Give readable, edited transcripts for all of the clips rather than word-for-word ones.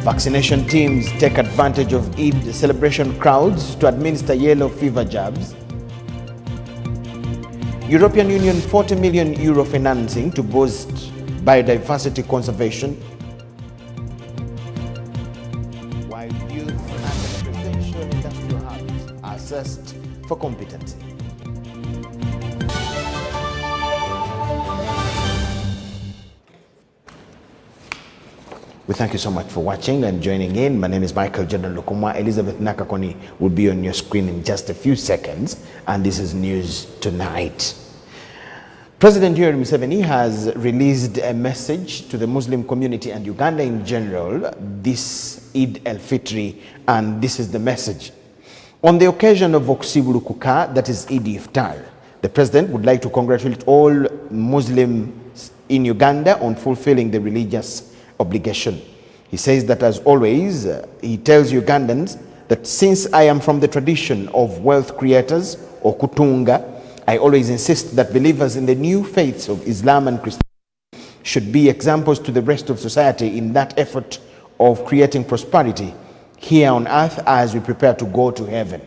Vaccination teams take advantage of Eid celebration crowds to administer yellow fever jabs. European Union €40 million financing to boost biodiversity conservation. While youth and residential industrial hubs are assessed for competency. We thank you so much for watching and joining in. My name is Micheal Lukomwa. Elizabeth Nakakoni will be on your screen in just a few seconds, and this is News Tonight. President Yoweri Museveni has released a message to the Muslim community and Uganda in general this Eid al-Fitr, and this is the message. On the occasion of Okusibulukuka, that is Eid Iftar, the president would like to congratulate all Muslims in Uganda on fulfilling the religious obligation. He says that, as always, he tells Ugandans that since I am from the tradition of wealth creators, or kutunga, I always insist that believers in the new faiths of Islam and Christianity should be examples to the rest of society in that effort of creating prosperity here on earth as we prepare to go to heaven.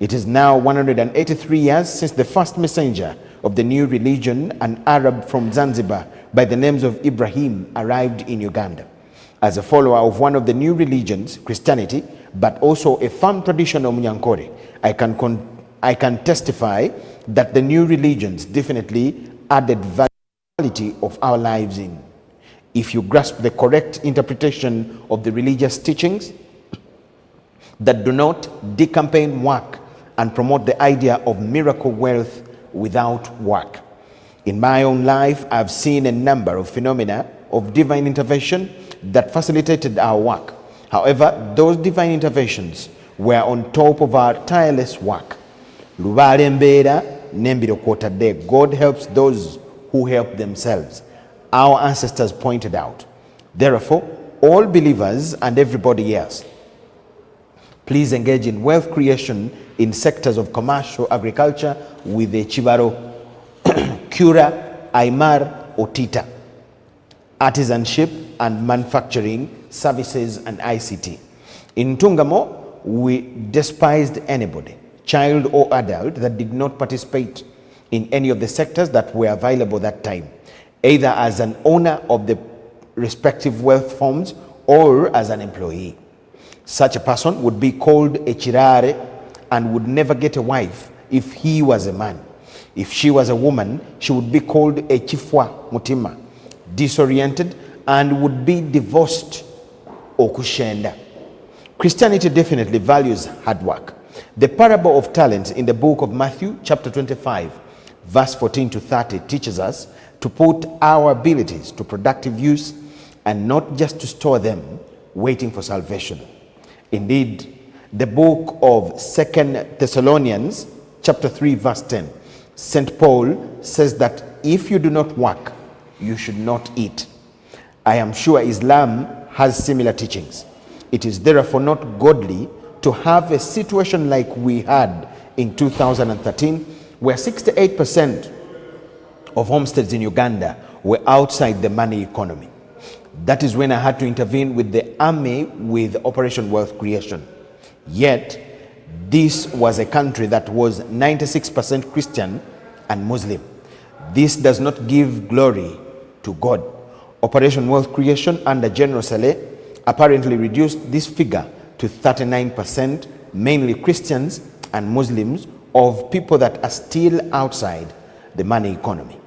It is now 183 years since the first messenger of the new religion, an Arab from Zanzibar by the names of Ibrahim, arrived in Uganda. As a follower of one of the new religions, Christianity, but also a firm tradition of Munyankore, I can testify that the new religions definitely added value of our lives in. If you grasp the correct interpretation of the religious teachings that do not decampaign work and promote the idea of miracle wealth without work. In my own life, I've seen a number of phenomena of divine intervention that facilitated our work. However, those divine interventions were on top of our tireless work. God helps those who help themselves, our ancestors pointed out. Therefore, all believers and everybody else, please engage in wealth creation in sectors of commercial agriculture with the Chibaro, Kura, Aymar, Otita, artisanship and manufacturing, services and ICT. In Tungamo, we despised anybody, child or adult, that did not participate in any of the sectors that were available that time, either as an owner of the respective wealth forms or as an employee. Such a person would be called a chirare and would never get a wife if he was a man. If she was a woman, she would be called a chifwa mutima, disoriented, and would be divorced or kushenda. Christianity definitely values hard work. The parable of talents in the book of Matthew, chapter 25, verse 14 to 30, teaches us to put our abilities to productive use and not just to store them, waiting for salvation. Indeed, the book of 2 Thessalonians, chapter 3, verse 10, St. Paul says that if you do not work, you should not eat. I am sure Islam has similar teachings. It is therefore not godly to have a situation like we had in 2013, where 68% of homesteads in Uganda were outside the money economy. That is when I had to intervene with the army with Operation Wealth Creation. Yet, this was a country that was 96% Christian and Muslim. This does not give glory to God. Operation Wealth Creation under General Saleh apparently reduced this figure to 39%, mainly Christians and Muslims, of people that are still outside the money economy.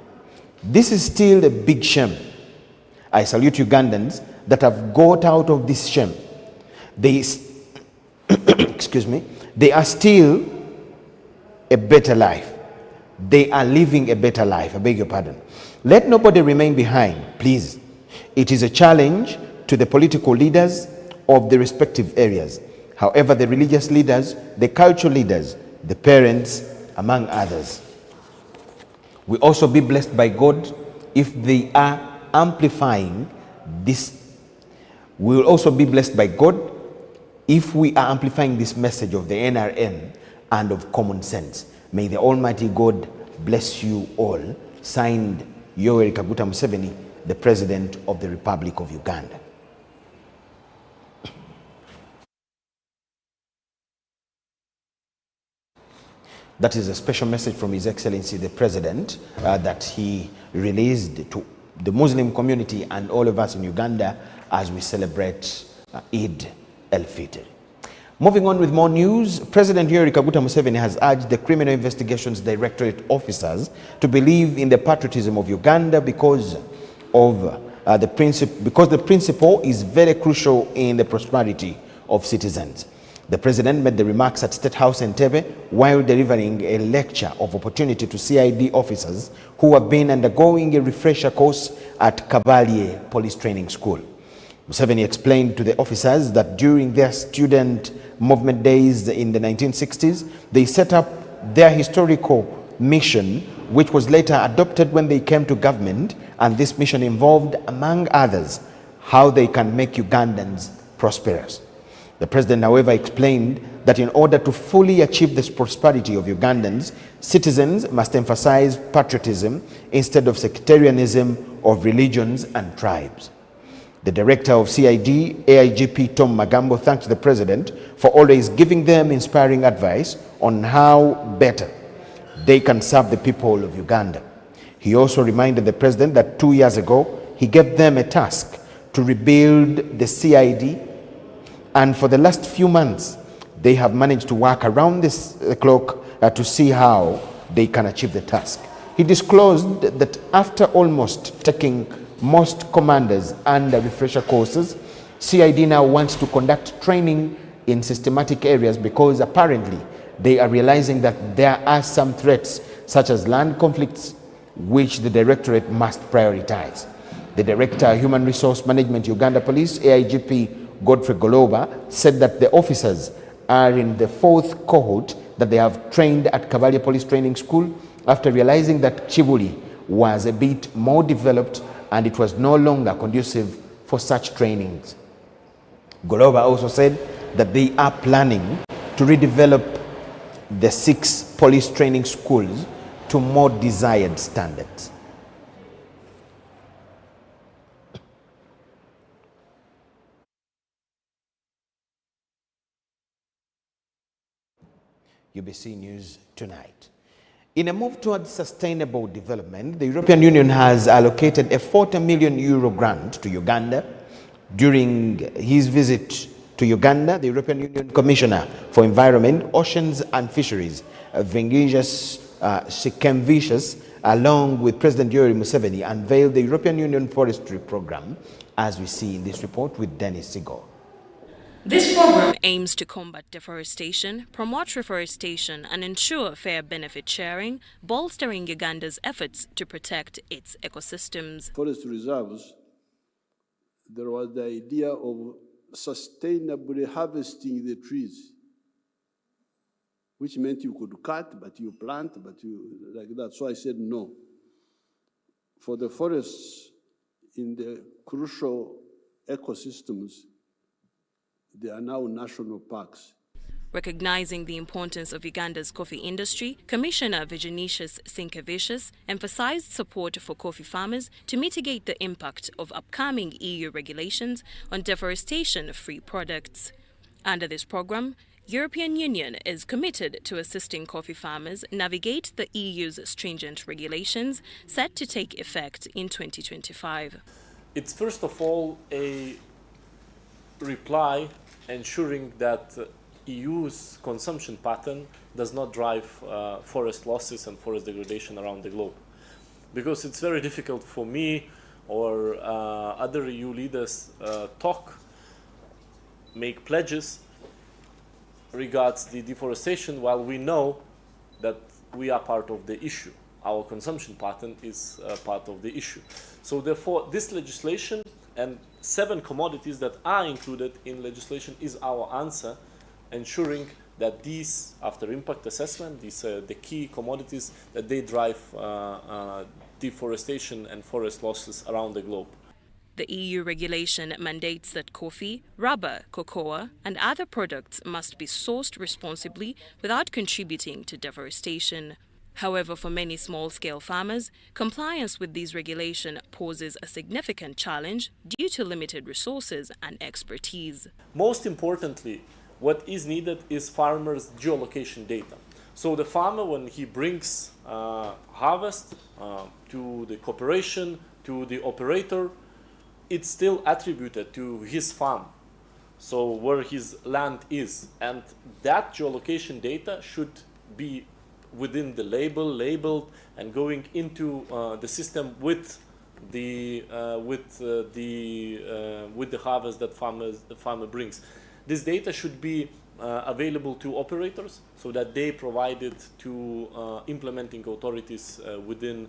This is still a big shame. I salute Ugandans that have got out of this shame. They excuse me, they are still a better life. They are living a better life. I beg your pardon. Let nobody remain behind, please. It is a challenge to the political leaders of the respective areas. However, the religious leaders, the cultural leaders, the parents, among others, will also be blessed by God if they are amplifying this. We will also be blessed by God if we are amplifying this message of the NRM and of common sense. May the Almighty God bless you all. Signed, Yoweri Kaguta Museveni, the President of the Republic of Uganda. That is a special message from His Excellency the President that he released to the Muslim community and all of us in Uganda as we celebrate Eid al-Fitr. Moving on with more news, President Yoweri Kaguta Museveni has urged the Criminal Investigations Directorate officers to believe in the patriotism of Uganda because the principle is very crucial in the prosperity of citizens. The President made the remarks at State House Entebbe while delivering a lecture of opportunity to CID officers who have been undergoing a refresher course at Kabalye Police Training School. Museveni explained to the officers that during their student movement days in the 1960s, they set up their historical mission, which was later adopted when they came to government, and this mission involved, among others, how they can make Ugandans prosperous. The President, however, explained that in order to fully achieve this prosperity of Ugandans, citizens must emphasize patriotism instead of sectarianism of religions and tribes. The director of CID, AIGP Tom Magambo, thanked the President for always giving them inspiring advice on how better they can serve the people of Uganda. He also reminded the President that 2 years ago, he gave them a task to rebuild the CID, and for the last few months, they have managed to work around the clock to see how they can achieve the task. He disclosed that after almost taking most commanders under refresher courses, CID now wants to conduct training in systematic areas because apparently they are realizing that there are some threats such as land conflicts which the Directorate must prioritize. The Director, Human Resource Management, Uganda Police, AIGP Godfrey Goloba, said that the officers are in the 4th cohort that they have trained at Kabalye Police Training School after realizing that Chibuli was a bit more developed and it was no longer conducive for such trainings. Goloba also said that they are planning to redevelop the 6 police training schools to more desired standards. UBC News Tonight. In a move towards sustainable development, the European Union has allocated a €40 million grant to Uganda. During his visit to Uganda, the European Union Commissioner for Environment, Oceans and Fisheries, Vengicius Sikemvicius, along with President Yoweri Museveni, unveiled the European Union Forestry Program, as we see in this report with Dennis Sigo. This program aims to combat deforestation, promote reforestation, and ensure fair benefit sharing, bolstering Uganda's efforts to protect its ecosystems. Forest reserves, there was the idea of sustainably harvesting the trees, which meant you could cut, but you plant, but you like that. So I said no. For the forests in the crucial ecosystems, they are now national parks. Recognizing the importance of Uganda's coffee industry, Commissioner Vengicius Sikemvicius emphasized support for coffee farmers to mitigate the impact of upcoming EU regulations on deforestation-free products. Under this program, European Union is committed to assisting coffee farmers navigate the EU's stringent regulations set to take effect in 2025. It's first of all a reply ensuring that EU's consumption pattern does not drive forest losses and forest degradation around the globe. Because it's very difficult for me or other EU leaders make pledges regards the deforestation while we know that we are part of the issue. Our consumption pattern is part of the issue. So therefore, this legislation and 7 commodities that are included in legislation is our answer, ensuring that these, after impact assessment, these are the key commodities that they drive deforestation and forest losses around the globe. The EU regulation mandates that coffee, rubber, cocoa, and other products must be sourced responsibly without contributing to deforestation. However, for many small-scale farmers, compliance with these regulations poses a significant challenge due to limited resources and expertise. Most importantly, what is needed is farmers' geolocation data. So the farmer, when he brings harvest to the corporation, to the operator, it's still attributed to his farm, so where his land is, and that geolocation data should be within the labeled and going into the system with the harvest that the farmer brings. This data should be available to operators so that they provide it to implementing authorities within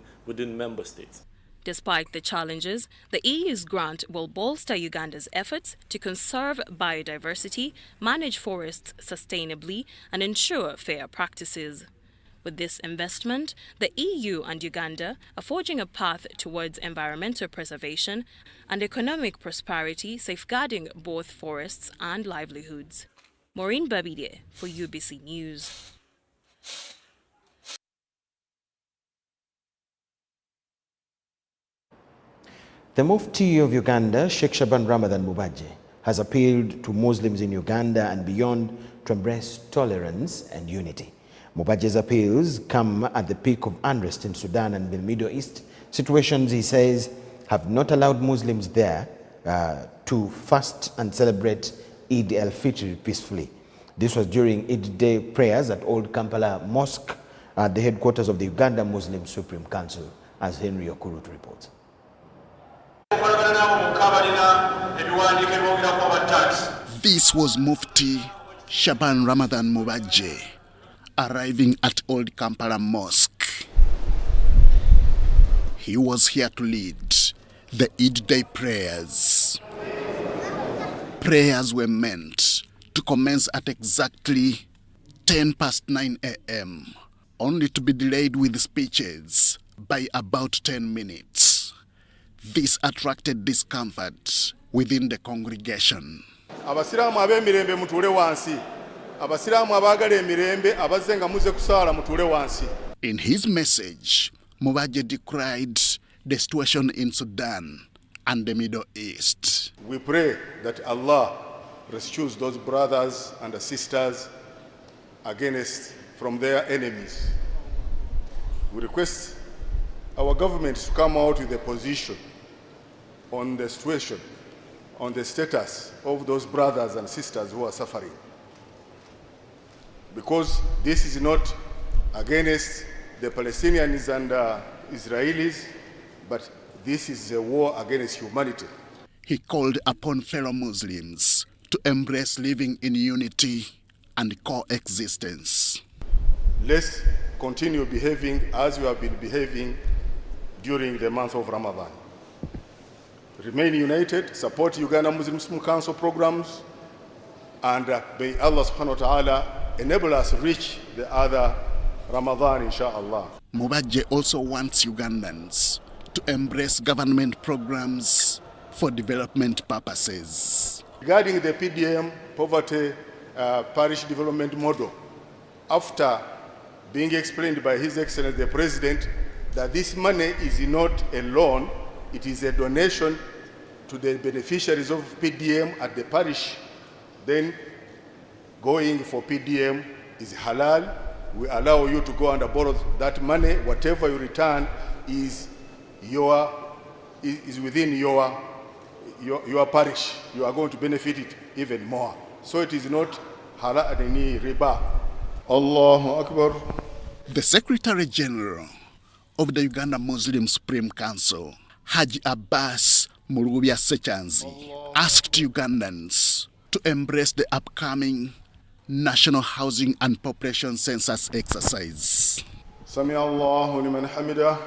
member states. Despite the challenges, the EU's grant will bolster Uganda's efforts to conserve biodiversity, manage forests sustainably, and ensure fair practices. With this investment, the EU and Uganda are forging a path towards environmental preservation and economic prosperity, safeguarding both forests and livelihoods. Maureen Babide for UBC News. The Mufti of Uganda, Sheikh Shaban Ramadan Mubaje, has appealed to Muslims in Uganda and beyond to embrace tolerance and unity. Mubaje's appeals come at the peak of unrest in Sudan and the Middle East, situations, he says, have not allowed Muslims there to fast and celebrate Eid al-Fitr peacefully. This was during Eid Day prayers at Old Kampala Mosque at the headquarters of the Uganda Muslim Supreme Council, as Henry Okurut reports. This was Mufti Shaban Ramadan Mubaje arriving at Old Kampala Mosque. He was here to lead the Eid Day prayers. Prayers were meant to commence at exactly 9:10 a.m., only to be delayed with speeches by about 10 minutes. This attracted discomfort within the congregation. Abasiramu abemirembe mutule wansi. Abasiramu abagala emirembe abazenga muze kusala mutule wansi. In his message, Mubaje decried the situation in Sudan and the Middle East. We pray that Allah rescues those brothers and sisters from their enemies. We request our government to come out with a position on the situation, on the status of those brothers and sisters who are suffering. Because this is not against the Palestinians and Israelis, but this is a war against humanity. He called upon fellow Muslims to embrace living in unity and coexistence. Let's continue behaving as we have been behaving during the month of Ramadan. Remain united, support Uganda Muslim Council programs, and may Allah subhanahu wa ta'ala enable us to reach the other Ramadan, inshallah. Mubaje also wants Ugandans to embrace government programs for development purposes. Regarding the PDM, Poverty Parish Development Model, after being explained by His Excellency the President that this money is not a loan, it is a donation to the beneficiaries of PDM at the parish, then going for PDM is halal. We allow you to go and borrow that money. Whatever you return is within your parish. You are going to benefit it even more. So it is not halal any riba. Allahu Akbar. The Secretary General of the Uganda Muslim Supreme Council, Haji Abbas Murubya Sechanzi, asked Ugandans to embrace the upcoming National Housing and Population Census exercise. Sami Allahu liman hamidah.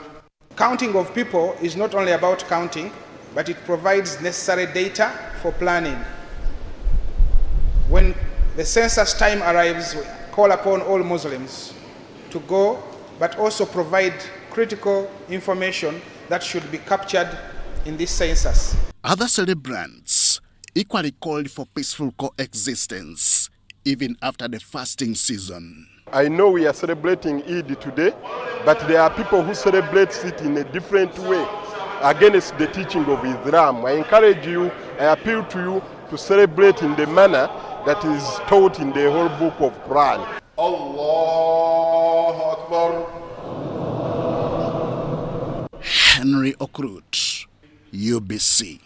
Counting of people is not only about counting, but it provides necessary data for planning. When the census time arrives, we call upon all Muslims to go, but also provide critical information that should be captured in this census. Other celebrants equally called for peaceful coexistence even after the fasting season. I know we are celebrating Eid today, but there are people who celebrate it in a different way against the teaching of Islam. I encourage you, I appeal to you to celebrate in the manner that is taught in the whole book of Quran. Allah occurred. UBC.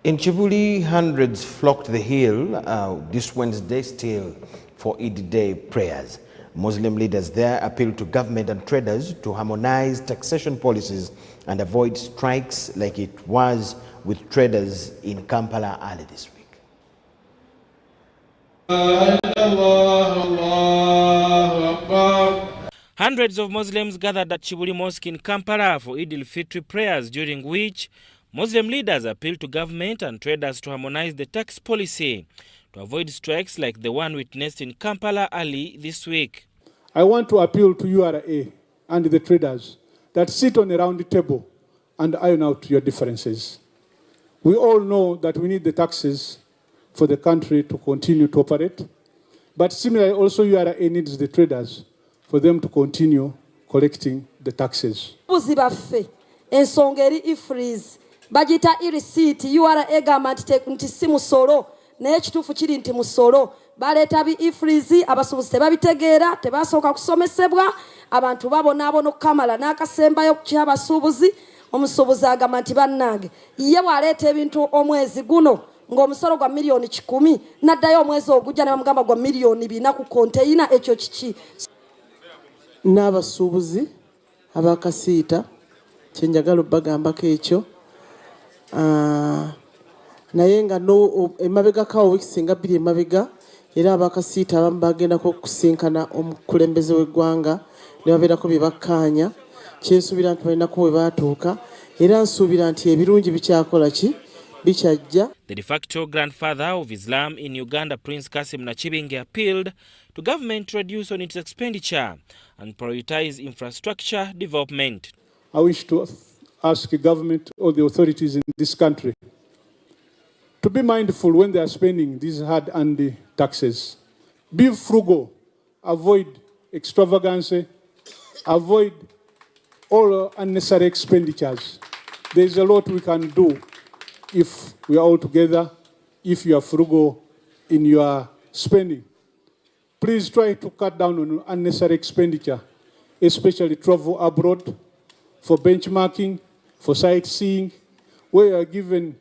In Chibuli, hundreds flocked the hill this Wednesday still for Eid Day prayers. Muslim leaders there appealed to government and traders to harmonize taxation policies and avoid strikes like it was with traders in Kampala early this week. Hundreds of Muslims gathered at Chibuli Mosque in Kampala for Eid al-Fitr prayers, during which Muslim leaders appealed to government and traders to harmonize the tax policy to avoid strikes like the one witnessed in Kampala early this week. I want to appeal to URA and the traders that sit on a round table and iron out your differences. We all know that we need the taxes for the country to continue to operate, but similarly also URA needs the traders for them to continue collecting the taxes. Bagita receipt URA government nti si musolo naye kituufu kiri nti musolo baleeta bi ifrizi abasuubuzi tebabitegeera tebasooka kusomesebwa abantu babonaabona okukamala n'akasembayo ku kyabasuubuzi omusuubuzi agamba nti bannange ye bw'aleeta ebintu omwezi guno ng'omusolo gwa miliyoni 10 n'addayo omwezi ogujja ne bamugamba gwa miliyoni 4 ku konteyina ekyo kiki n'abasuubuzi abakasiita kyenjagala obbagambako ekyo naye nga emabega kawo wiiki singa 2 emabega era abakasiita abamu bagendako okusinkana omukulembeze w'eggwanga ne babeerako bye bakkaanya kyensuubira nti balinako we baatuuka era nsuubira nti ebirungi bikyakola ki bikyajja. The de facto grandfather of Islam in Uganda, Prince Kasim Nakibinge, appealed to government to reduce on its expenditure and prioritize infrastructure development. I wish to ask the government or the authorities in this country to be mindful when they are spending these hard-earned taxes. Be frugal, avoid extravagance, avoid all unnecessary expenditures. There is a lot we can do if we are all together, if you are frugal in your spending. Please try to cut down on unnecessary expenditure, especially travel abroad for benchmarking, for sightseeing, where you are given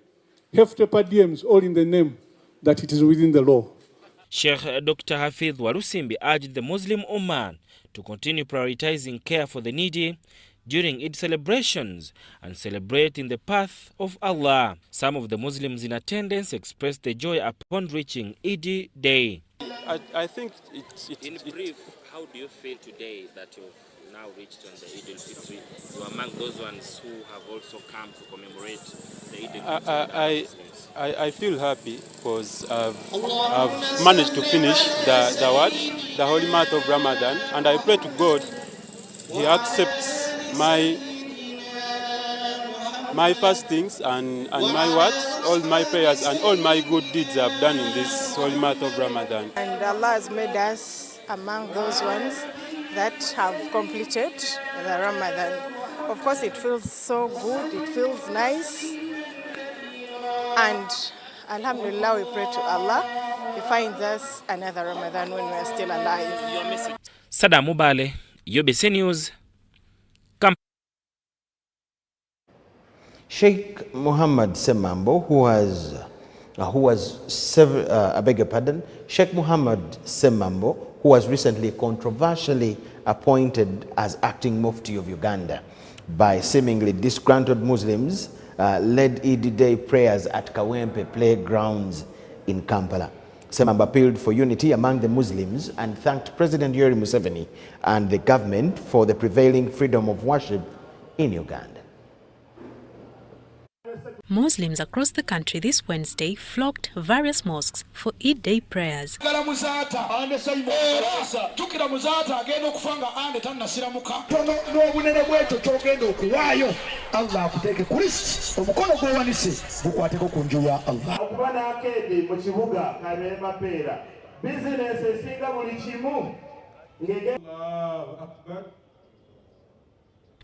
hefty per diems, all in the name that it is within the law. Sheikh Dr. Hafidh Warusimbi urged the Muslim Ummah to continue prioritizing care for the needy during Eid celebrations and celebrate in the path of Allah. Some of the Muslims in attendance expressed their joy upon reaching Eid Day. I think in brief, how do you feel today that you've now reached on the Eid al-Fitr? You are among those ones who have also come to commemorate the Eid al-Fitr. I feel happy because I've managed to finish the holy month of Ramadan, and I pray to God He accepts my fastings and my words, all my prayers and all my good deeds I've done in this holy month of Ramadan. And Allah has made us among those ones that have completed the Ramadan. Of course, it feels so good, it feels nice. And Alhamdulillah, we pray to Allah, He finds us another Ramadan when we are still alive. Sada Mubale, UBC News. Sheikh Muhammad Semambo, Sheikh Muhammad Semambo, who was recently controversially appointed as acting Mufti of Uganda by seemingly disgruntled Muslims, led Eid Day prayers at Kawempe playgrounds in Kampala. Semambo appealed for unity among the Muslims and thanked President Yoweri Museveni and the government for the prevailing freedom of worship in Uganda. Muslims across the country this Wednesday flocked various mosques for Eid Day prayers.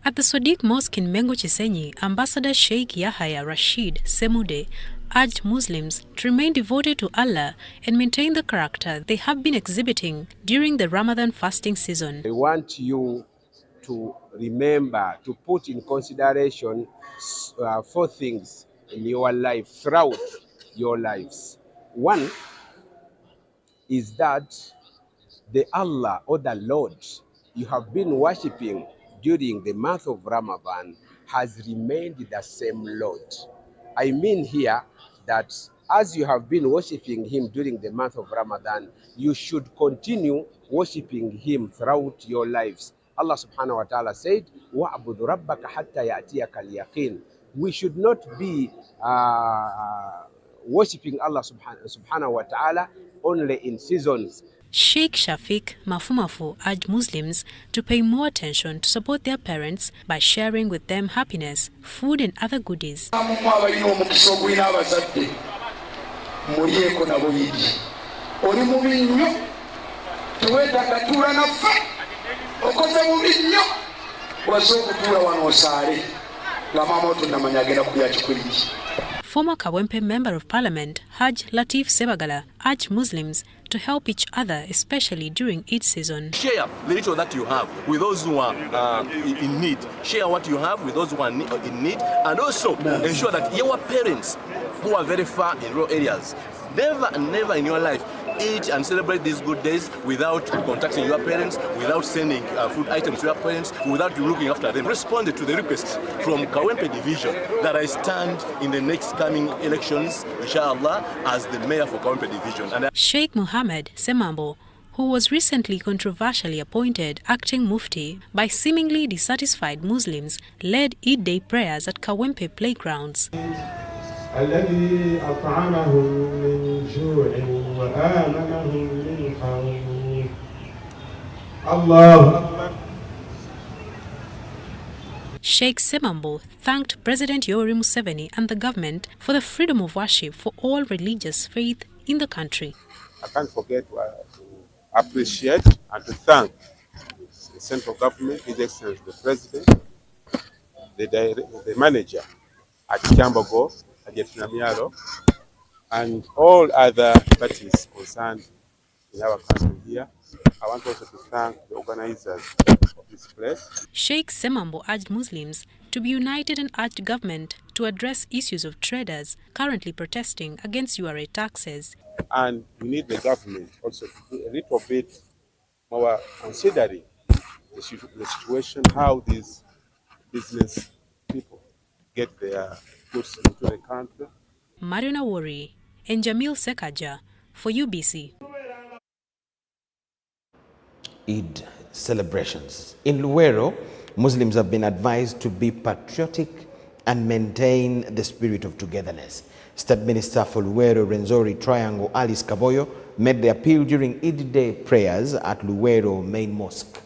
At the Sodiq Mosque in Mengo Chisenyi, Ambassador Sheikh Yahya Rashid Semude urged Muslims to remain devoted to Allah and maintain the character they have been exhibiting during the Ramadan fasting season. I want you to remember, to put in consideration 4 things in your life, throughout your lives. One is that the Allah or the Lord you have been worshipping during the month of Ramadan has remained the same Lord. I mean here that as you have been worshipping him during the month of Ramadan, you should continue worshipping him throughout your lives. Allah subhanahu wa ta'ala said, وَعْبُدْ رَبَّكَ حَتَّى يَأْتِيَكَ الْيَقِينَ. We should not be worshipping Allah subhanahu wa ta'ala only in seasons. Sheikh Shafiq Mafumafu urged Muslims to pay more attention to support their parents by sharing with them happiness, food and other goodies. Former Kawempe Member of Parliament Haj Latif Sebagala urged Muslims to help each other, especially during Eid season. Share the little that you have with those who are in need. Share what you have with those who are in need, and also ensure that your parents who are very far in rural areas, never in your life eat and celebrate these good days without contacting your parents, without sending food items to your parents, without you looking after them. Responded to the request from Kawempe Division that I stand in the next coming elections, inshallah, as the mayor for Kawempe Division. And Sheikh Mohammed Semambo, who was recently controversially appointed acting mufti by seemingly dissatisfied Muslims, led Eid Day prayers at Kawempe playgrounds. الذي أطعمهم من جوع وآمنهم من خوف. الله أكبر. Sheikh Semambo thanked President Yoweri Museveni and the government for the freedom of worship for all religious faith in the country. I can't forget to appreciate and to thank the central government, His Excellency the President, the manager at Kyambogo, and all other parties concerned in our country here. I want also to thank the organizers of this place. Sheikh Semambo urged Muslims to be united and urged government to address issues of traders currently protesting against URA taxes. And we need the government also to be a little bit more considering the situation, how these business people get their goods into the country. Mariona Wori and Jamil Sekaja for UBC. Eid celebrations. In Luwero, Muslims have been advised to be patriotic and maintain the spirit of togetherness. State Minister for Luwero Renzori Triangle Alice Kaboyo made the appeal during Eid Day prayers at Luwero Main Mosque.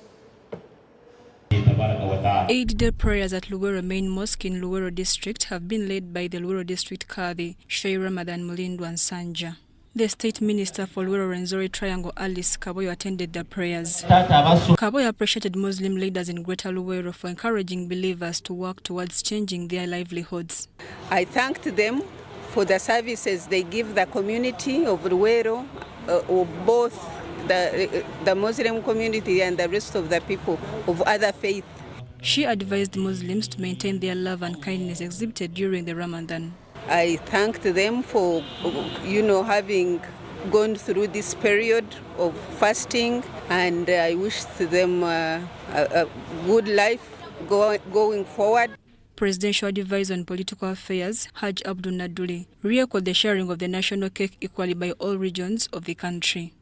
Eid Day prayers at Luwero Main Mosque in Luwero District have been led by the Luwero District Qadi, Sheikh Ramadan Mulindwa Nsanja. The State Minister for Luwero Renzori Triangle Alice Kaboyo attended the prayers. Kaboyo appreciated Muslim leaders in Greater Luwero for encouraging believers to work towards changing their livelihoods. I thanked them for the services they give the community of Luwero, both the Muslim community and the rest of the people of other faiths. She advised Muslims to maintain their love and kindness exhibited during the Ramadan. I thanked them for, having gone through this period of fasting, and I wished them a good life going forward. Presidential Advisor on Political Affairs, Haj Abdul Naduli, re-echoed the sharing of the national cake equally by all regions of the country.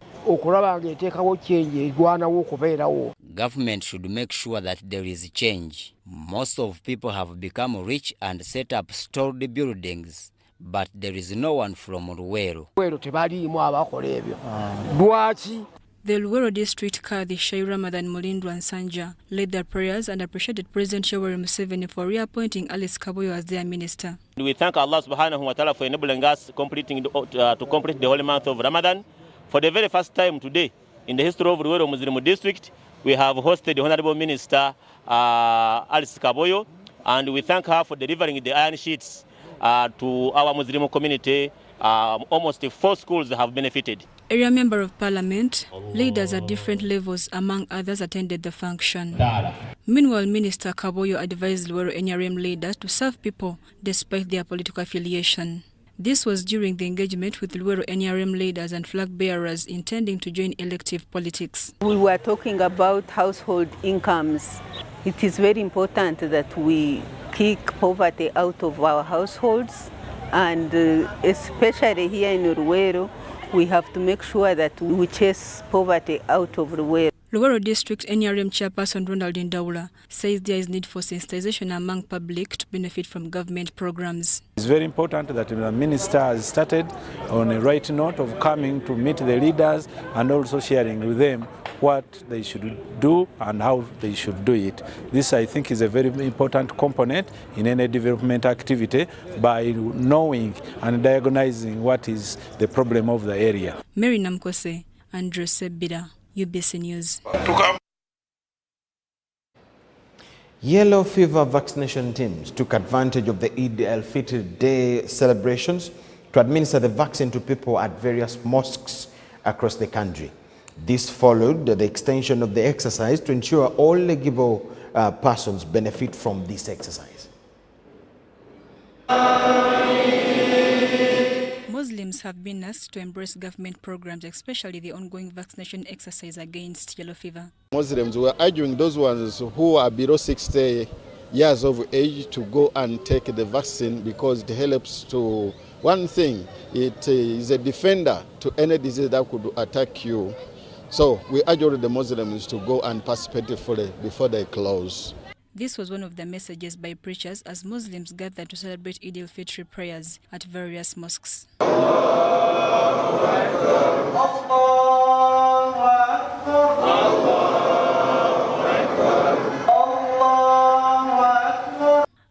Government should make sure that there is change. Most of people have become rich and set up stored buildings, but there is no one from Luwero. The Luwero District Qadi Sheikh Ramadan Mulindwa Nsanja led their prayers and appreciated President Yoweri Museveni for reappointing Alice Kaboyo as their minister. We thank Allah subhanahu wa ta'ala for enabling us to complete the holy month of Ramadan. For the very first time today in the history of Luwero Muslim District, we have hosted the Honorable Minister Alice Kaboyo, and we thank her for delivering the iron sheets to our Muslim community almost 4 schools have benefited. Area Member of Parliament, leaders at different levels, among others, attended the function. Meanwhile, Minister Kaboyo advised Luwero NRM leaders to serve people despite their political affiliation. This was during the engagement with Luwero NRM leaders and flag bearers intending to join elective politics. We were talking about household incomes. It is very important that we kick poverty out of our households, and especially here in Luwero, we have to make sure that we chase poverty out of Luwero. Luwero District NRM Chairperson Ronald Ndaula says there is need for sensitization among public to benefit from government programs. It's very important that the minister has started on a right note of coming to meet the leaders and also sharing with them what they should do and how they should do it. This, I think, is a very important component in any development activity by knowing and diagnosing what is the problem of the area. Mary Namkose, Andrew Sebida, UBC News. Yellow fever vaccination teams took advantage of the al-Fitr Day celebrations to administer the vaccine to people at various mosques across the country. This followed the extension of the exercise to ensure all eligible persons benefit from this exercise. Muslims have been asked to embrace government programs, especially the ongoing vaccination exercise against yellow fever. Muslims were urging those ones who are below 60 years of age to go and take the vaccine because it helps to, one thing, it is a defender to any disease that could attack you. So we urge all the Muslims to go and participate fully before they close. This was one of the messages by preachers as Muslims gathered to celebrate Eid al-Fitr prayers at various mosques.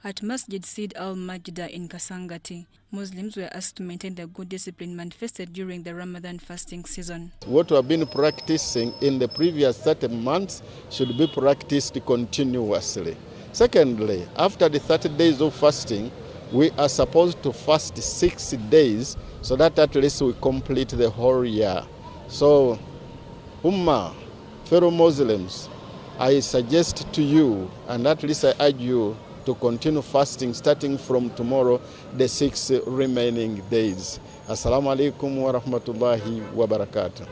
At Masjid Sid al-Majda in Kasangati, Muslims were asked to maintain the good discipline manifested during the Ramadan fasting season. What we have been practicing in the previous 30 months should be practiced continuously. Secondly, after the 30 days of fasting, we are supposed to fast 6 days so that at least we complete the whole year. So, Ummah, fellow Muslims, I suggest to you, and at least I urge you, to continue fasting starting from tomorrow, the 6 remaining days. Assalamu alaikum wa rahmatullahi wa barakatuh.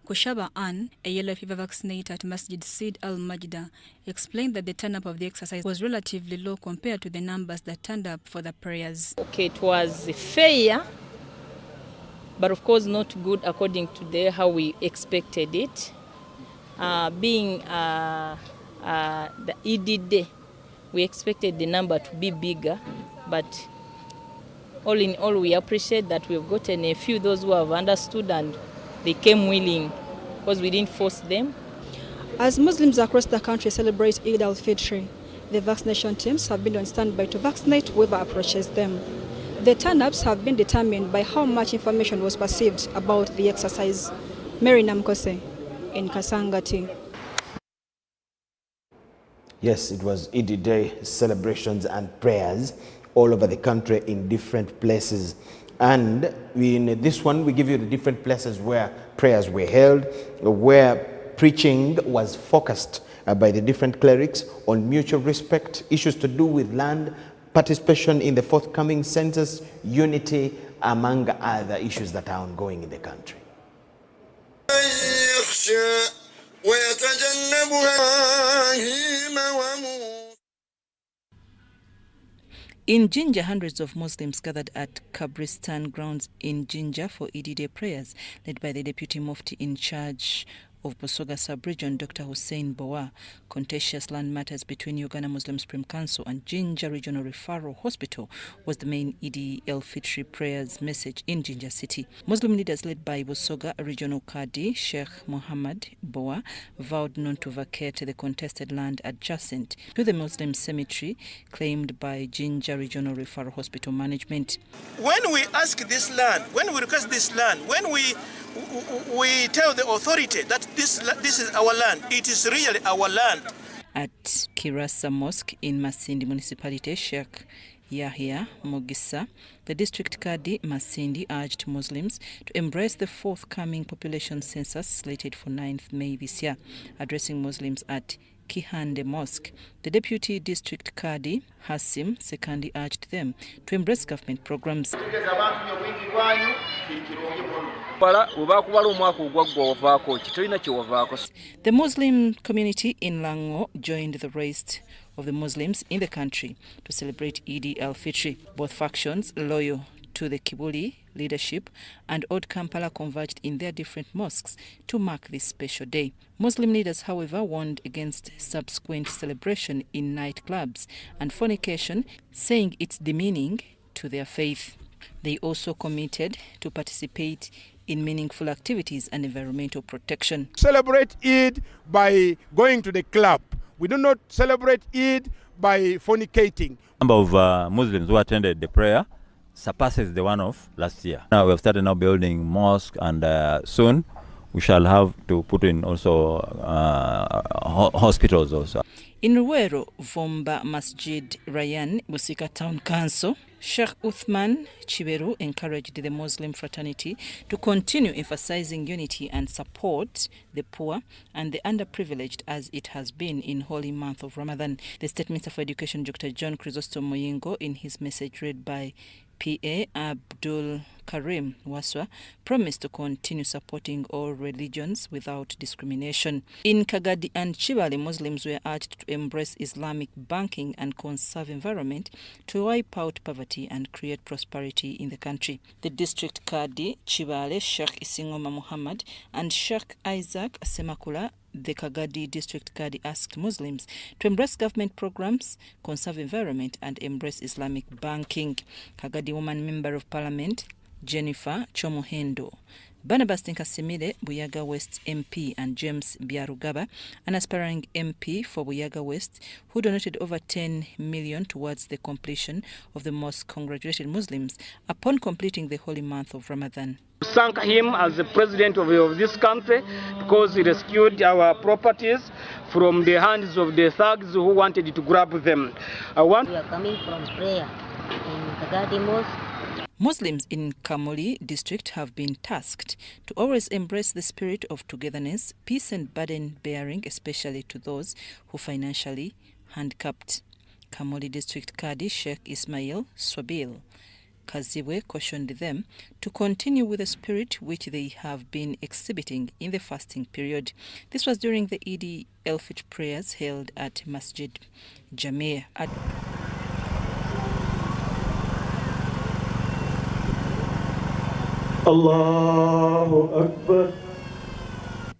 Kushaba Ann, a yellow fever vaccinator at Masjid Sid al-Majda, explained that the turn-up of the exercise was relatively low compared to the numbers that turned up for the prayers. Okay, it was fair, but of course not good according to how we expected it. Being the Eid day, we expected the number to be bigger, but all in all, we appreciate that we've gotten a few those who have understood and they came willing because we didn't force them. As Muslims across the country celebrate Eid al-Fitr, the vaccination teams have been on standby to vaccinate whoever approaches them. The turn-ups have been determined by how much information was perceived about the exercise. Mary Namkose in Kasangati. Yes, it was Eid Day celebrations and prayers all over the country in different places. And in this one, we give you the different places where prayers were held, where preaching was focused by the different clerics on mutual respect, issues to do with land, participation in the forthcoming census, unity, among other issues that are ongoing in the country. In Jinja, hundreds of Muslims gathered at Kabristan grounds in Jinja for Eid Day prayers, led by the Deputy Mufti in charge of Busoga Sub-Region, Dr. Hussein Bowa, contentious land matters between Uganda Muslim Supreme Council and Jinja Regional Referral Hospital was the main Eid al-Fitr prayers message in Jinja City. Muslim leaders led by Busoga Regional Qadi Sheikh Muhammad Bowa vowed not to vacate the contested land adjacent to the Muslim cemetery claimed by Jinja Regional Referral Hospital management. When we ask this land, when we request this land, when we tell the authority that this is our land, it is really our land. At Kirasa Mosque in Masindi Municipality, Sheikh Yahya Mogisa, the district Qadi Masindi urged Muslims to embrace the forthcoming population census slated for 9th May this year. Addressing Muslims at Kihande Mosque, the Deputy District Qadi Hasim Sekandi urged them to embrace government programs. The Muslim community in Lango joined the rest of the Muslims in the country to celebrate Eid al-Fitr. Both factions, loyal to the Kibuli leadership and Old Kampala, converged in their different mosques to mark this special day. Muslim leaders, however, warned against subsequent celebration in nightclubs and fornication, saying it's demeaning to their faith. They also committed to participate in meaningful activities and environmental protection. Celebrate Eid by going to the club. We do not celebrate Eid by fornicating. The number of Muslims who attended the prayer surpasses the one of last year. Now we have started now building mosque, and soon we shall have to put in also hospitals also. In Ruwero, Vomba Masjid Rayan, Busika Town Council, Sheikh Uthman Chiberu encouraged the Muslim fraternity to continue emphasizing unity and support the poor and the underprivileged as it has been in holy month of Ramadan. The State Minister for Education, Dr. John Chrysostom Moyingo, in his message read by PA Abdul Karim Waswa, promised to continue supporting all religions without discrimination. In Kagadi and Chibale, Muslims were urged to embrace Islamic banking and conserve environment to wipe out poverty and create prosperity in the country. The district Qadi Chibale, Sheikh Isingoma Muhammad, and Sheikh Isaac Semakula, the Kagadi district Qadi, asked Muslims to embrace government programs, conserve environment, and embrace Islamic banking. Kagadi woman member of parliament Jennifer Chomuhendo, Barnabas Tinkasimile, Buyaga West MP, and James Biarugaba, an aspiring MP for Buyaga West, who donated over 10 million towards the completion of the mosque, congratulated Muslims upon completing the holy month of Ramadan. Thank him as the president of this country because he rescued our properties from the hands of the thugs who wanted to grab them. We are coming from prayer in Kagadi Mosque. Muslims in Kamuli district have been tasked to always embrace the spirit of togetherness, peace and burden bearing, especially to those who financially handicapped. Kamuli district Qadi Sheikh Ismail Swabil Kaziwe cautioned them to continue with the spirit which they have been exhibiting in the fasting period. This was during the Eid al-Fitr prayers held at Masjid Jamia. Allahu Akbar.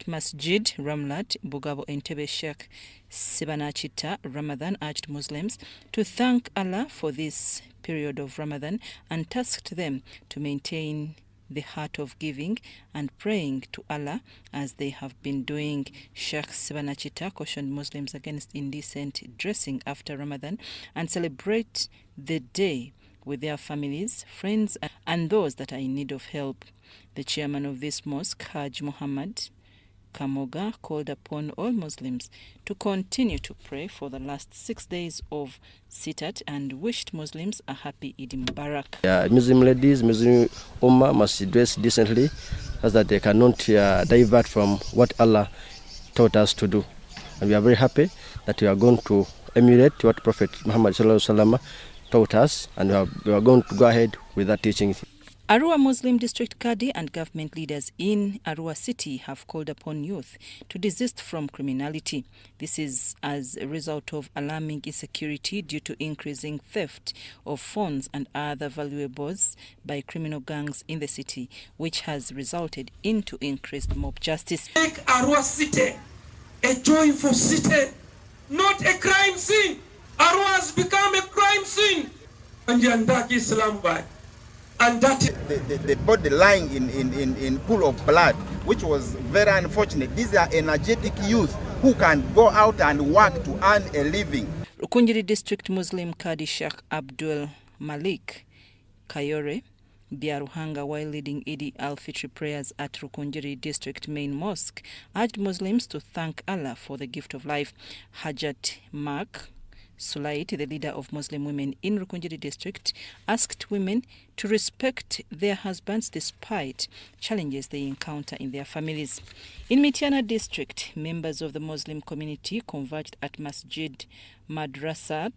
Masjid Ramlat Bugabo Entebbe, Sheikh Sibanachita Ramadan urged Muslims to thank Allah for this period of Ramadan and tasked them to maintain the heart of giving and praying to Allah as they have been doing. Sheikh Sibanachita cautioned Muslims against indecent dressing after Ramadan and celebrate the day with their families, friends, and those that are in need of help. The chairman of this mosque, Haj Muhammad Kamoga, called upon all Muslims to continue to pray for the last 6 days of Sitat and wished Muslims a happy Eid Mubarak. Muslim ladies, Muslim Ummah must dress decently so that they cannot divert from what Allah taught us to do. And we are very happy that we are going to emulate what Prophet Muhammad sallallahu alaihi wasallam taught us, and we are going to go ahead with that teaching. Arua Muslim District Kadi and government leaders in Arua City have called upon youth to desist from criminality. This is as a result of alarming insecurity due to increasing theft of phones and other valuables by criminal gangs in the city, which has resulted into increased mob justice. Make Arua City a joyful city, not a crime scene. Arua has become a crime scene. And that the body lying in pool of blood, which was very unfortunate. These are energetic youth who can go out and work to earn a living. Rukunjiri District Muslim Kadi Sheikh Abdul Malik Kayore Biaruhanga, while leading Eid al-Fitr prayers at Rukunjiri District Main Mosque, urged Muslims to thank Allah for the gift of life. Hajat Mark Sulait, the leader of Muslim women in Rukunjiri District, asked women to respect their husbands despite challenges they encounter in their families. In Mityana District, members of the Muslim community converged at Masjid Madrasa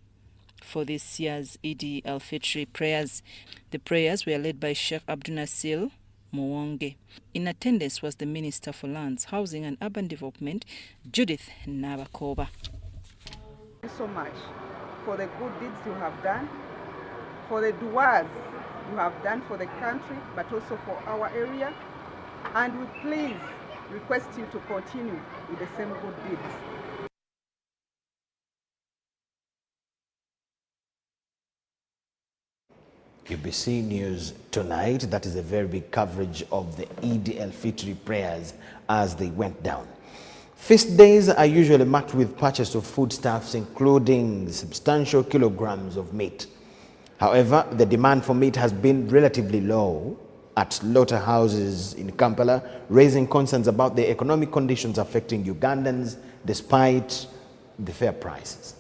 for this year's Eid al-Fitr prayers. The prayers were led by Sheikh Abdul Nasil Muwonge. In attendance was the Minister for Lands, Housing and Urban Development, Judith Nabakoba. Thank you so much for the good deeds you have done, for the du'as you have done for the country, but also for our area. And we please request you to continue with the same good deeds. UBC News tonight. That is a very big coverage of the Eid al-Fitr prayers as they went down. Feast days are usually marked with purchase of foodstuffs, including substantial kilograms of meat. However, the demand for meat has been relatively low at slaughterhouses in Kampala, raising concerns about the economic conditions affecting Ugandans despite the fair prices.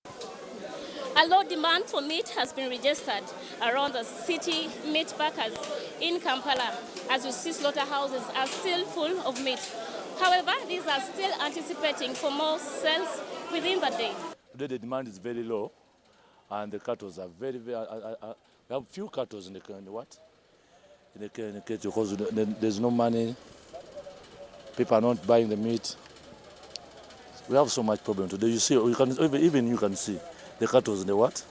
A low demand for meat has been registered around the city meat packers in Kampala, as you see slaughterhouses are still full of meat. However, these are still anticipating for more sales within the day. Today the demand is very low, and the cattle are very. We have few cattle in the cage because there's no money. People are not buying the meat. We have so much problem today. You see, even you can see the cattle in the what?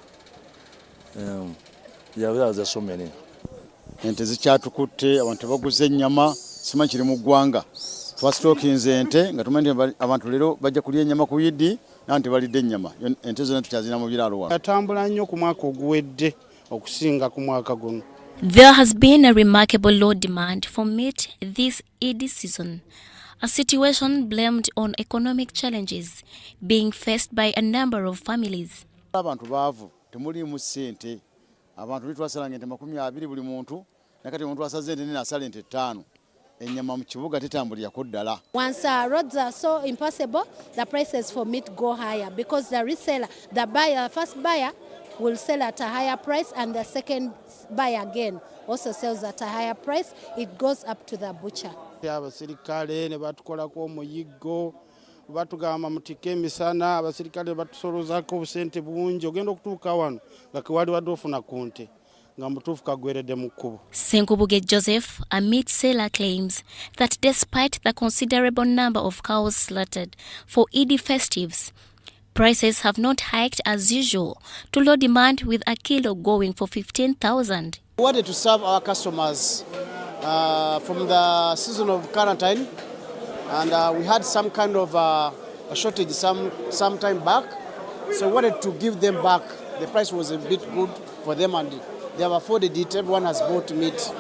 Yeah, there's so many. Ente zikyatukutte abantu baguze ennyama simanyi kiri mu ggwanga. Twasitookinze ente nga tumanyi abantu leero bajja kulya ennyama ku Yidi nanti balidde ennyama. Ente zonna tukyazina mu biraalo wano. Atambula nnyo ku mwaka oguwedde okusinga ku mwaka guno. There has been a remarkable low demand for meat this Eid season, a situation blamed on economic challenges being faced by a number of families. Abantu baavu temuliimu ssente. Abantu bitwasalanga ente 20 buli muntu nakati omuntu asaze ente n'asala ente 5. Ennyama mu kibuga tetambulirako ddala. Once roads are so impossible, the prices for meat go higher because the reseller, the buyer, first buyer will sell at a higher price and the second buyer again also sells at a higher price. It goes up to the butcher. Abasirikale ne batukolako omuyiggo batugamba mutike emisana abasirikale batusolozaako obusente bungi ogenda okutuuka wano nga kewali wadde ofuna ku nte nga mutuufu kagweredde mu kkubo. Senkubuge Joseph, a meat seller, claims that despite the considerable number of cows slaughtered for Eid festives, prices have not hiked as usual to low demand, with a kilo going for 15,000. We wanted to serve our customers from the season of quarantine, and we had some kind of a shortage some time back, so we wanted to give them back. The price was a bit good for them and they have afforded it. Everyone has bought meat.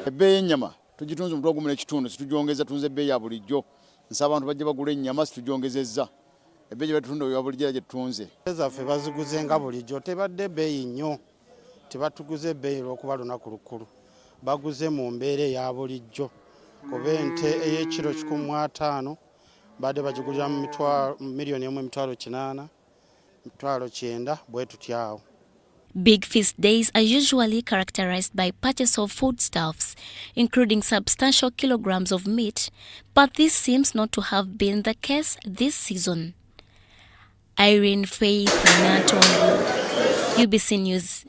Ebbeeyi y'ennyama tugitunze omutwe gumu n'ekitundu situgyongeza tunze ebbeeyi ya bulijjo. Nsaba abantu bajje bagula ennyama situgyongezezza. Ebbeeyi gye batunda ya bulijjo gye tutunze. Zaffe baziguze nga bulijjo tebadde ebbeeyi nnyo. Tebatuguze ebbeeyi lw'okuba lunaku lukulu. Baguze mu mbeera eya bulijjo. Kuba ente ey'ekiro 1,500 badde bagigulira mu miliyoni 1,800,000 900 bwe tutyawo. Big feast days are usually characterized by purchase of foodstuffs, including substantial kilograms of meat, but this seems not to have been the case this season. Irene Faith Natongo, UBC News.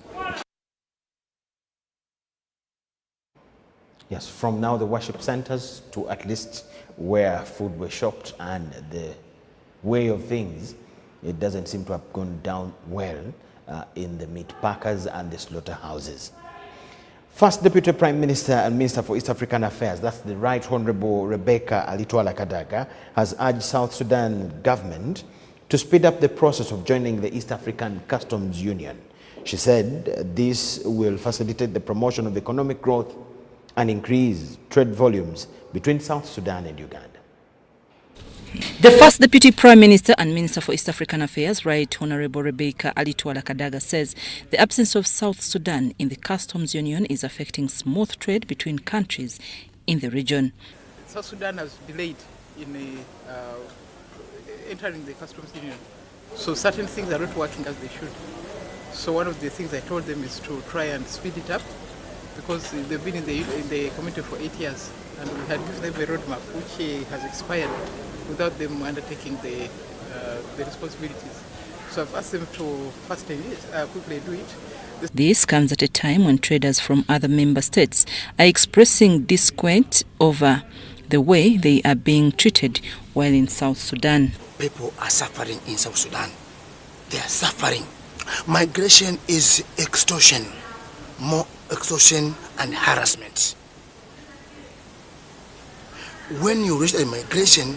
Yes, from now the worship centers to at least where food was shopped, and the way of things, it doesn't seem to have gone down well in the meat packers and the slaughterhouses. First Deputy Prime Minister and Minister for East African Affairs, that's the Right Honorable Rebecca Alitwala-Kadaga, has urged South Sudan government to speed up the process of joining the East African Customs Union. She said this will facilitate the promotion of economic growth and increase trade volumes between South Sudan and Uganda. The first Deputy Prime Minister and Minister for East African Affairs, Right Honorable Rebecca Alitwala-Kadaga, says the absence of South Sudan in the Customs Union is affecting smooth trade between countries in the region. South Sudan has delayed in entering the Customs Union, so certain things are not working as they should. So one of the things I told them is to try and speed it up, because they've been in the community for 8 years, and we had given them a roadmap which has expired without them undertaking the responsibilities. So I've asked them to fasten it, quickly do it. This comes at a time when traders from other member states are expressing discontent over the way they are being treated while in South Sudan. People are suffering in South Sudan. They are suffering. Migration is extortion, more extortion and harassment. When you reach the migration,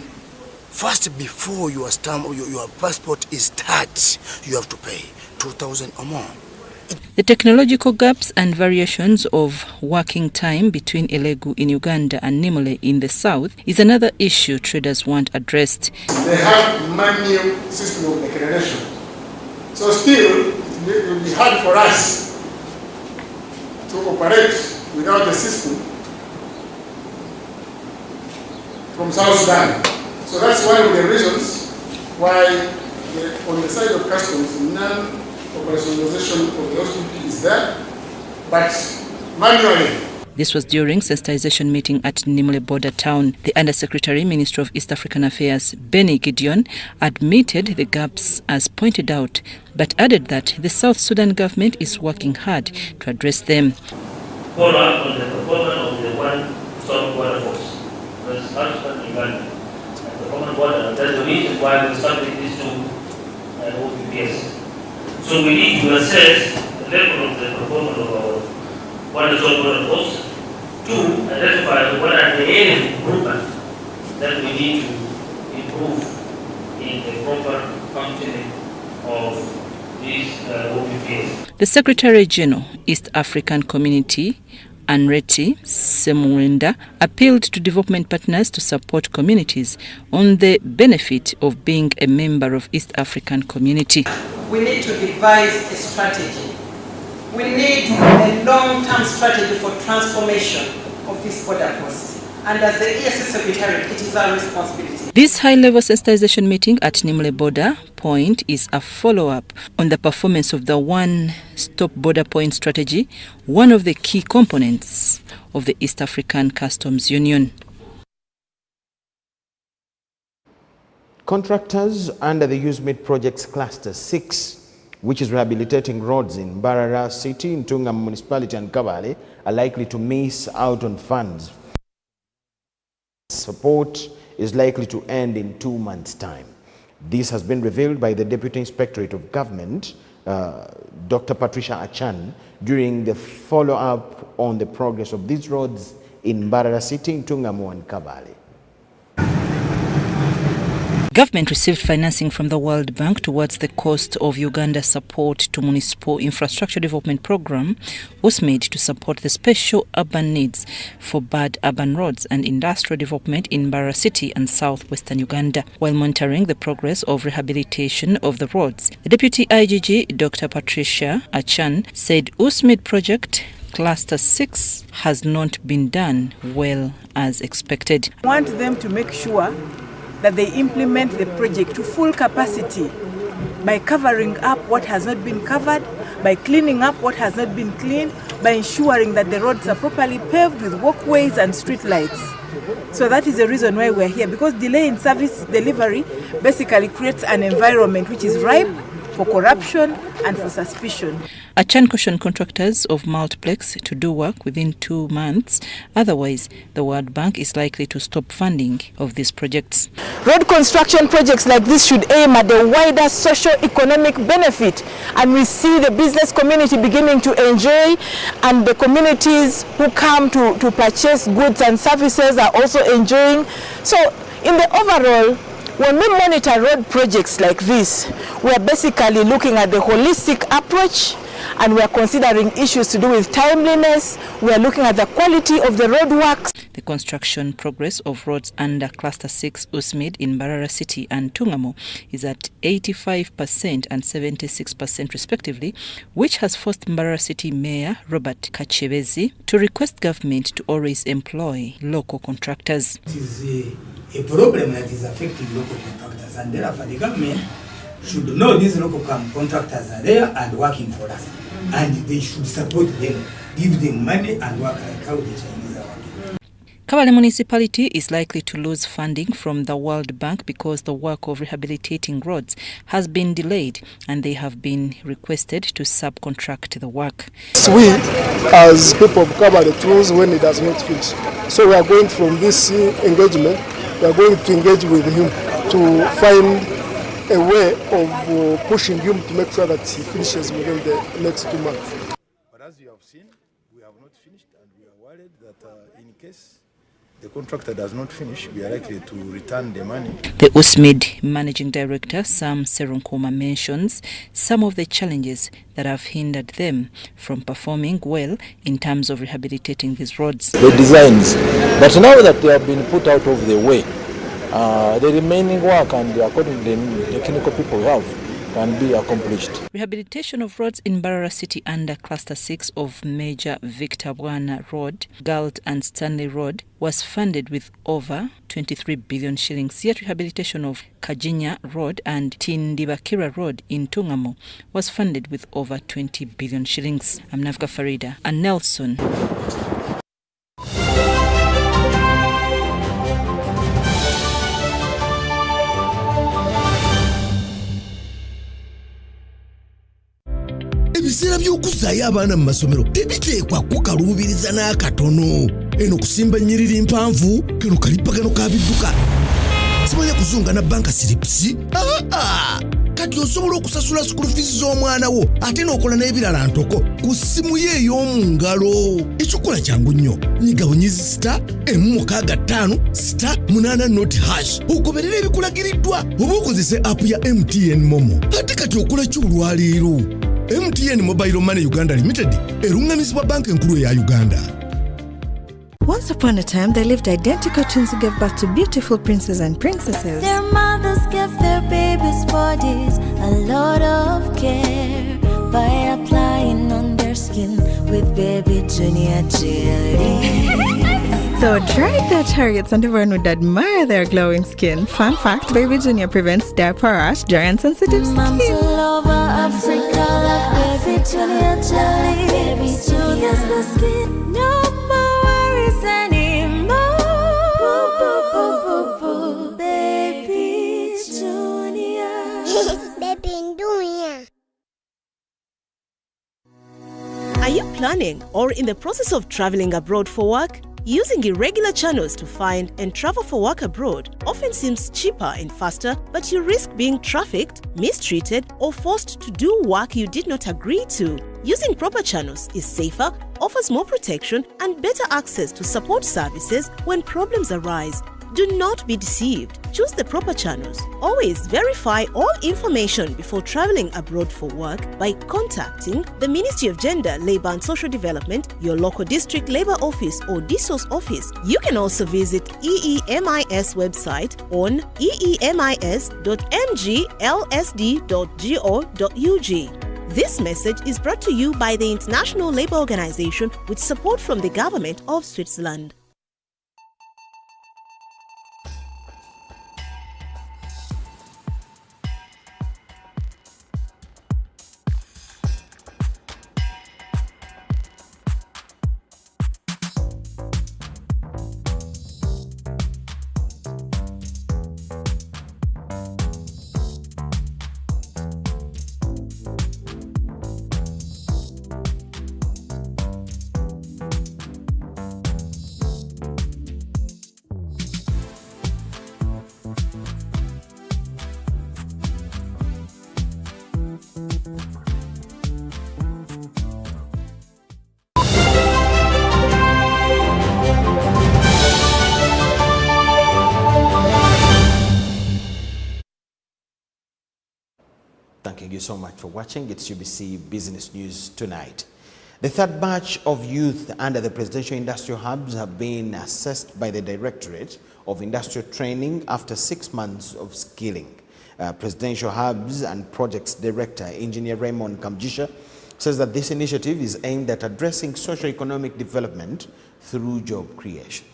first before your stamp or your passport is touched, you have to pay 2,000 or more. The technological gaps and variations of working time between Elegu in Uganda and Nimule in the south is another issue traders want addressed. They have manual system of declaration. So still, it will be hard for us to operate without the system from South Sudan. So that's one of the reasons why on the side of customs, non-operationalization of the OCP is there, but manually. This was during sensitization meeting at Nimule border town. The Undersecretary, Minister of East African Affairs, Benny Gideon, admitted the gaps as pointed out, but added that the South Sudan government is working hard to address them. Follow up on the performance of the one-stop border force, the South Sudan Uganda. The common border, that's the reason why we established these two OPPs. So we need to assess the level of the performance of our one-stop border force to identify what are the areas of improvement that we need to improve in the proper functioning of these OPPs. The Secretary General, East African Community, Anreti Semurinda, appealed to development partners to support communities on the benefit of being a member of East African Community. We need to devise a strategy. We need a long-term strategy for transformation of this border post. And as the ESS Secretary, it is our responsibility. This high-level sensitization meeting at Nimule border point is a follow-up on the performance of the one-stop border point strategy, one of the key components of the East African Customs Union. Contractors under the Use Meat Projects Cluster 6, which is rehabilitating roads in Mbarara City, Ntungamo Municipality and Kabale, are likely to miss out on funds. Support is likely to end in 2 months' time. This has been revealed by the Deputy Inspectorate of Government, Dr. Patricia Achan, during the follow-up on the progress of these roads in Mbarara City, Ntungamo and Kabale. Government received financing from the World Bank towards the cost of Uganda's support to Municipal Infrastructure Development Program was made to support the special urban needs for bad urban roads and industrial development in Mbarara City and southwestern Uganda. While monitoring the progress of rehabilitation of the roads, the Deputy IGG, Dr. Patricia Achan, said USMID project Cluster 6 has not been done well as expected. I want them to make sure that they implement the project to full capacity by covering up what has not been covered, by cleaning up what has not been cleaned, by ensuring that the roads are properly paved with walkways and street lights. So that is the reason why we're here, because delay in service delivery basically creates an environment which is ripe for corruption and for suspicion. Achan cautioned contractors of Multiplex to do work within 2 months. Otherwise, the World Bank is likely to stop funding of these projects. Road construction projects like this should aim at the wider socio-economic benefit, and we see the business community beginning to enjoy, and the communities who come to purchase goods and services are also enjoying. So in the overall, when we monitor road projects like this, we are basically looking at the holistic approach, and we are considering issues to do with timeliness. We are looking at the quality of the road works. The construction progress of roads under Cluster 6 Usmid in Mbarara City and Tungamo is at 85% and 76% respectively, which has forced Mbarara City Mayor Robert Kachebezi to request government to always employ local contractors. It is a problem that is affecting local contractors, and therefore the government should know these local contractors are there and working for us, and they should support them, give them money and work like how the Chinese are working. Kabale municipality is likely to lose funding from the World Bank because the work of rehabilitating roads has been delayed, and they have been requested to subcontract the work. We, as people of Kabale, choose when it does not finish. So we are going from this engagement, we are going to engage with him to find a way of pushing him to make sure that he finishes within the next 2 months. But as you have seen, we have not finished, and we are worried that in case the contractor does not finish, we are likely to return the money. The USMID Managing Director Sam Serunkuma mentions some of the challenges that have hindered them from performing well in terms of rehabilitating these roads. The designs, but now that they have been put out of the way, the remaining work, and according to the technical people we have, can be accomplished. Rehabilitation of roads in Mbarara City under Cluster 6 of Major Victor Bwana Road, Galt and Stanley Road was funded with over 23 billion shillings. Yet rehabilitation of Kajinya Road and Tindibakira Road in Tungamo was funded with over 20 billion shillings. I'm Nafka Farida and Nelson. Ebiseera by'okuzaayo abaana mu masomero tebiteekwa kukaluubiriza n'akatono. Eno kusimba nnyiriri mpanvu, kano kalippagano ka bidduka. Simanya kuzunga na banka siripsi? Kati osobola okusasula school fees z'omwana wo ate n'okola n'ebirala ntoko ku ssimu ye ey'omu ngalo. Ekikola kyangu nnyo. Nyiga bunyizi *165*8 ogoberera ebikulagiriddwa oba okozese app ya MTN Momo. Ate kati okola ki olwaleero? MTN Mobile Money Uganda Limited, erungamizibwa banka enkulu ya Uganda. Once upon a time, there lived identical twins who gave birth to beautiful princes and princesses. Their mothers gave their babies' bodies a lot of care by applying on their skin with Baby Junior jelly. Though dried their chariots and everyone would admire their glowing skin. Fun fact, Baby Junior prevents diaper rash, dry and sensitive skin. Moms all over Africa love Baby Junior jelly. Baby Junior's the skin. No more worries anymore. Boo, boo, boo, boo, boo. Baby Junior. Baby Junior. Are you planning or in the process of traveling abroad for work? Using irregular channels to find and travel for work abroad often seems cheaper and faster, but you risk being trafficked, mistreated, or forced to do work you did not agree to. Using proper channels is safer, offers more protection, and better access to support services when problems arise. Do not be deceived. Choose the proper channels. Always verify all information before traveling abroad for work by contacting the Ministry of Gender, Labour and Social Development, your local district labour office or DSOS office. You can also visit EEMIS website on eemis.mglsd.go.ug. This message is brought to you by the International Labour Organization with support from the Government of Switzerland. Thanking you so much for watching. It's UBC Business News Tonight. The third batch of youth under the Presidential Industrial Hubs have been assessed by the Directorate of Industrial Training after 6 months of skilling. Presidential Hubs and Projects Director, Engineer Raymond Kamjisha, says that this initiative is aimed at addressing socio-economic development through job creation.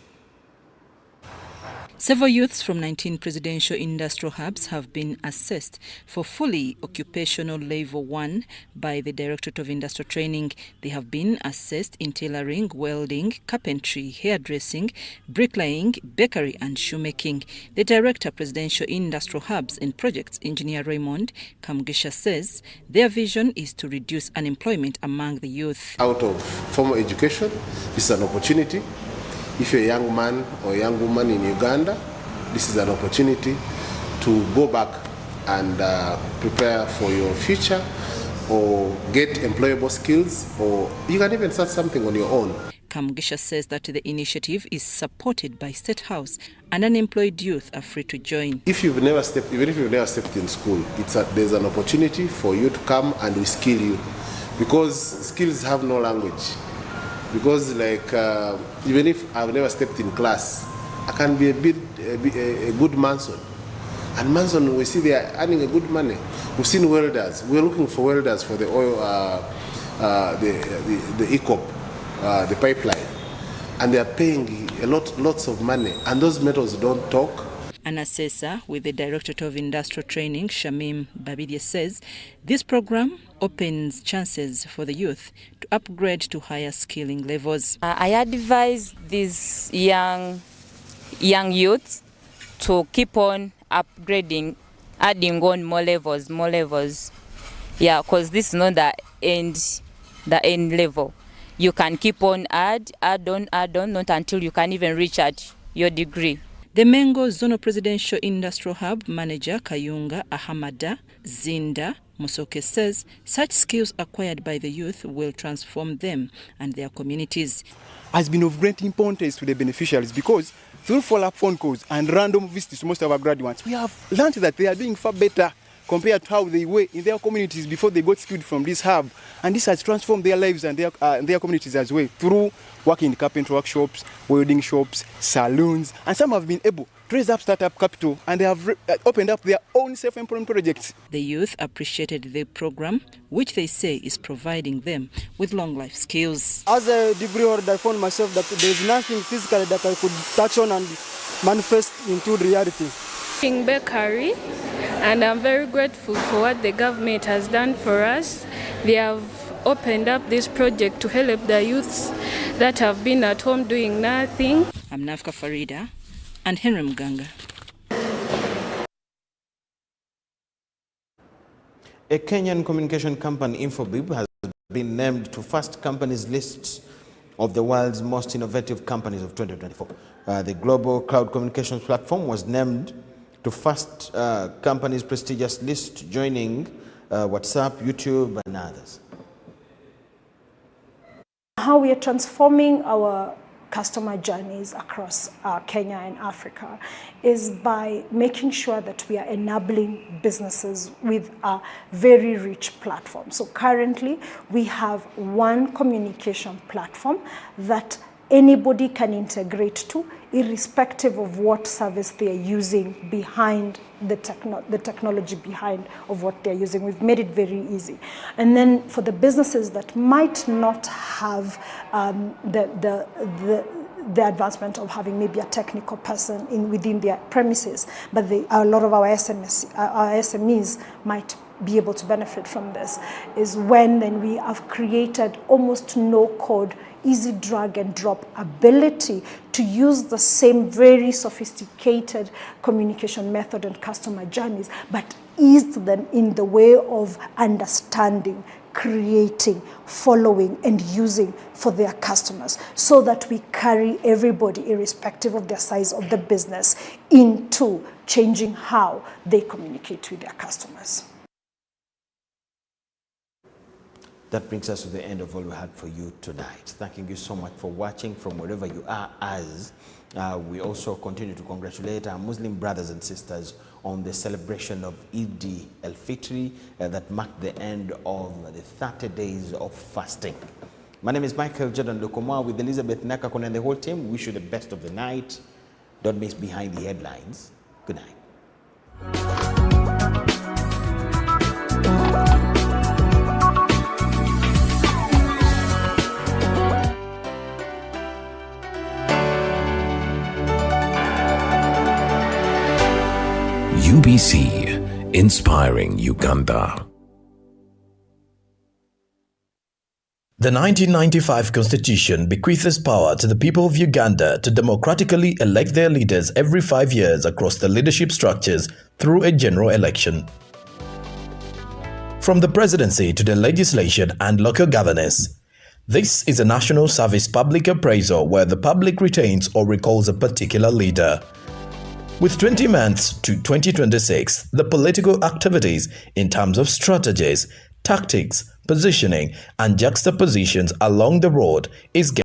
Several youths from 19 presidential industrial hubs have been assessed for fully occupational level 1 by the Directorate of Industrial Training. They have been assessed in tailoring, welding, carpentry, hairdressing, bricklaying, bakery and shoemaking. The Director, Presidential Industrial Hubs and Projects, Engineer Raymond Kamgisha, says their vision is to reduce unemployment among the youth. Out of formal education, this is an opportunity. If you're a young man or a young woman in Uganda, this is an opportunity to go back and prepare for your future or get employable skills, or you can even start something on your own. Kamgisha says that the initiative is supported by State House and unemployed youth are free to join. Even if you've never stepped in school, there's an opportunity for you to come and we skill you, because skills have no language. Because even if I've never stepped in class, I can be a good mason. And mason, we see they are earning a good money. We've seen welders. We're looking for welders for the oil, the ECOP, the pipeline. And they are paying lots of money. And those metals don't talk. An assessor with the Directorate of Industrial Training, Shamim Babidia, says this program opens chances for the youth to upgrade to higher skilling levels. I advise these young youths to keep on upgrading, adding on more levels. Yeah, because this is not the end level. You can keep on add on, not until you can even reach at your degree. The Mengo Zonal Presidential Industrial Hub Manager Kayunga Ahamada Zinda Musoke says such skills acquired by the youth will transform them and their communities. Has been of great importance to the beneficiaries, because through follow-up phone calls and random visits to most of our graduates, we have learned that they are doing far better compared to how they were in their communities before they got skilled from this hub. And this has transformed their lives and their communities as well, through working in carpentry workshops, welding shops, saloons, and some have been able to raise up startup capital, and they have opened up their own self-employment projects. The youth appreciated the program, which they say is providing them with long life skills. As a degree holder, I found myself that there is nothing physically that I could touch on and manifest into reality. In bakery, and I'm very grateful for what the government has done for us. They have opened up this project to help the youths that have been at home doing nothing. I'm Nafka Farida and Henry Mganga. A Kenyan communication company, Infobip, has been named to Fast Company's list of the world's most innovative companies of 2024. The global cloud communications platform was named to Fast Company's prestigious list, joining WhatsApp, YouTube, and others. How we are transforming our customer journeys across Kenya and Africa is by making sure that we are enabling businesses with a very rich platform. So currently we have one communication platform that anybody can integrate to, irrespective of what service they are using behind the technology behind of what they're using. We've made it very easy. And then for the businesses that might not have the advancement of having maybe a technical person within their premises, but a lot of our SMEs might be able to benefit from this, is when then we have created almost no code, easy drag and drop ability to use the same very sophisticated communication method and customer journeys, but ease them in the way of understanding, creating, following, and using for their customers, so that we carry everybody, irrespective of their size of the business, into changing how they communicate with their customers. That brings us to the end of all we had for you tonight. Thanking you so much for watching from wherever you are as We also continue to congratulate our Muslim brothers and sisters on the celebration of Eid al-Fitr that marked the end of the 30 days of fasting. My name is Micheal Jordan Lukomwa with Elizabeth Nakakon and the whole team. Wish you the best of the night. Don't miss Behind the Headlines. Good night. UBC, inspiring Uganda. The 1995 Constitution bequeaths power to the people of Uganda to democratically elect their leaders every 5 years across the leadership structures through a general election. From the presidency to the legislation and local governance, this is a national service public appraisal where the public retains or recalls a particular leader. With 20 months to 2026, the political activities in terms of strategies, tactics, positioning, and juxtapositions along the road is